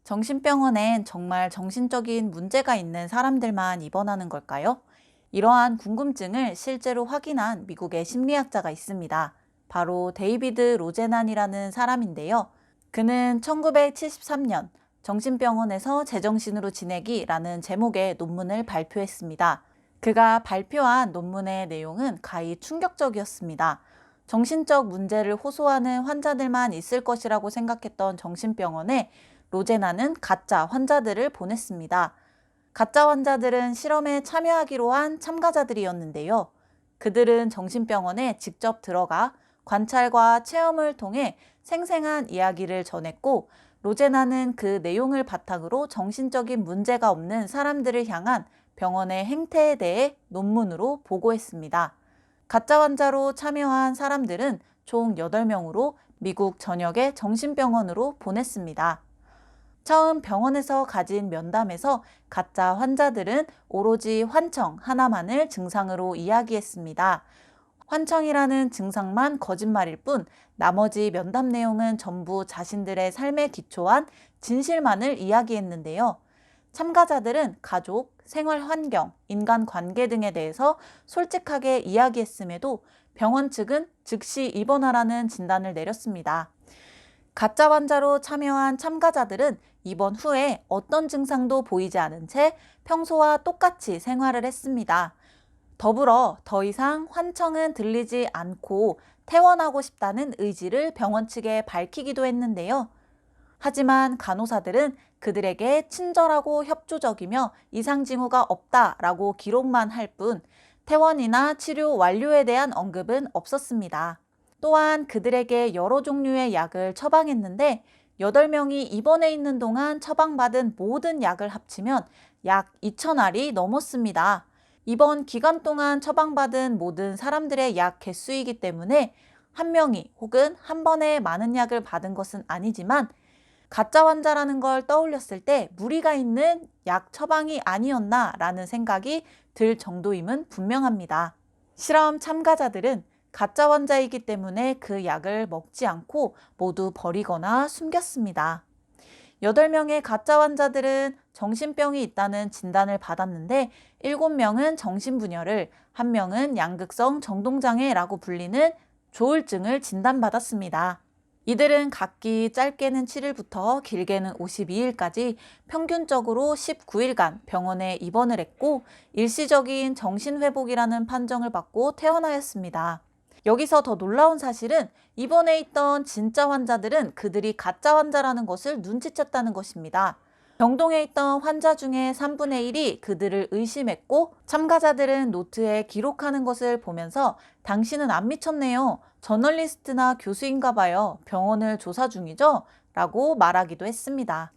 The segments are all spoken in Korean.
정신병원엔 정말 정신적인 문제가 있는 사람들만 입원하는 걸까요? 이러한 궁금증을 실제로 확인한 미국의 심리학자가 있습니다. 바로 데이비드 로제난이라는 사람인데요. 그는 1973년 정신병원에서 제정신으로 지내기라는 제목의 논문을 발표했습니다. 그가 발표한 논문의 내용은 가히 충격적이었습니다. 정신적 문제를 호소하는 환자들만 있을 것이라고 생각했던 정신병원에 로제나는 가짜 환자들을 보냈습니다. 가짜 환자들은 실험에 참여하기로 한 참가자들이었는데요. 그들은 정신병원에 직접 들어가 관찰과 체험을 통해 생생한 이야기를 전했고, 로제나는 그 내용을 바탕으로 정신적인 문제가 없는 사람들을 향한 병원의 행태에 대해 논문으로 보고했습니다. 가짜 환자로 참여한 사람들은 총 8명으로 미국 전역의 정신병원으로 보냈습니다. 처음 병원에서 가진 면담에서 가짜 환자들은 오로지 환청 하나만을 증상으로 이야기했습니다. 환청이라는 증상만 거짓말일 뿐 나머지 면담 내용은 전부 자신들의 삶에 기초한 진실만을 이야기했는데요. 참가자들은 가족, 생활 환경, 인간관계 등에 대해서 솔직하게 이야기했음에도 병원 측은 즉시 입원하라는 진단을 내렸습니다. 가짜 환자로 참여한 참가자들은 입원 후에 어떤 증상도 보이지 않은 채 평소와 똑같이 생활을 했습니다. 더불어 더 이상 환청은 들리지 않고 퇴원하고 싶다는 의지를 병원 측에 밝히기도 했는데요. 하지만 간호사들은 그들에게 친절하고 협조적이며 이상 징후가 없다라고 기록만 할 뿐 퇴원이나 치료 완료에 대한 언급은 없었습니다. 또한 그들에게 여러 종류의 약을 처방했는데 8명이 입원해 있는 동안 처방받은 모든 약을 합치면 약 2,000알이 넘었습니다. 입원 기간 동안 처방받은 모든 사람들의 약 개수이기 때문에 한 명이 혹은 한 번에 많은 약을 받은 것은 아니지만 가짜 환자라는 걸 떠올렸을 때 무리가 있는 약 처방이 아니었나라는 생각이 들 정도임은 분명합니다. 실험 참가자들은 가짜 환자이기 때문에 그 약을 먹지 않고 모두 버리거나 숨겼습니다. 8명의 가짜 환자들은 정신병이 있다는 진단을 받았는데 7명은 정신분열을, 1명은 양극성 정동장애라고 불리는 조울증을 진단받았습니다. 이들은 각기 짧게는 7일부터 길게는 52일까지 평균적으로 19일간 병원에 입원을 했고 일시적인 정신회복이라는 판정을 받고 퇴원하였습니다. 여기서 더 놀라운 사실은 입원해 있던 진짜 환자들은 그들이 가짜 환자라는 것을 눈치챘다는 것입니다. 병동에 있던 환자 중에 3분의 1이 그들을 의심했고 참가자들은 노트에 기록하는 것을 보면서 당신은 안 미쳤네요. 저널리스트나 교수인가 봐요. 병원을 조사 중이죠? 라고 말하기도 했습니다.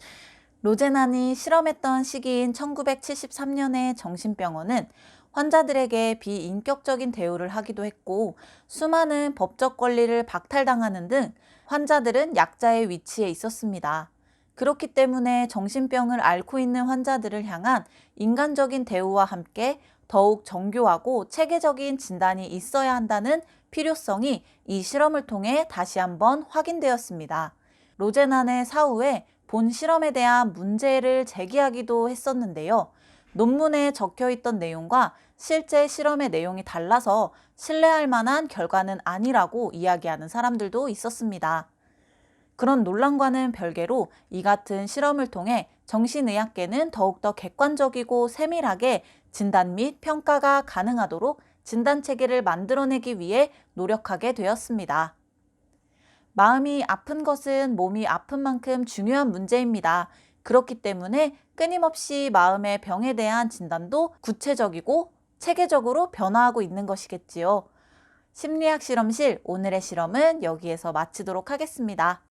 로제난이 실험했던 시기인 1973년의 정신병원은 환자들에게 비인격적인 대우를 하기도 했고 수많은 법적 권리를 박탈당하는 등 환자들은 약자의 위치에 있었습니다. 그렇기 때문에 정신병을 앓고 있는 환자들을 향한 인간적인 대우와 함께 더욱 정교하고 체계적인 진단이 있어야 한다는 필요성이 이 실험을 통해 다시 한번 확인되었습니다. 로제난의 사후에 본 실험에 대한 문제를 제기하기도 했었는데요. 논문에 적혀있던 내용과 실제 실험의 내용이 달라서 신뢰할 만한 결과는 아니라고 이야기하는 사람들도 있었습니다. 그런 논란과는 별개로 이 같은 실험을 통해 정신의학계는 더욱더 객관적이고 세밀하게 진단 및 평가가 가능하도록 진단 체계를 만들어내기 위해 노력하게 되었습니다. 마음이 아픈 것은 몸이 아픈 만큼 중요한 문제입니다. 그렇기 때문에 끊임없이 마음의 병에 대한 진단도 구체적이고 체계적으로 변화하고 있는 것이겠지요. 심리학 실험실 오늘의 실험은 여기에서 마치도록 하겠습니다.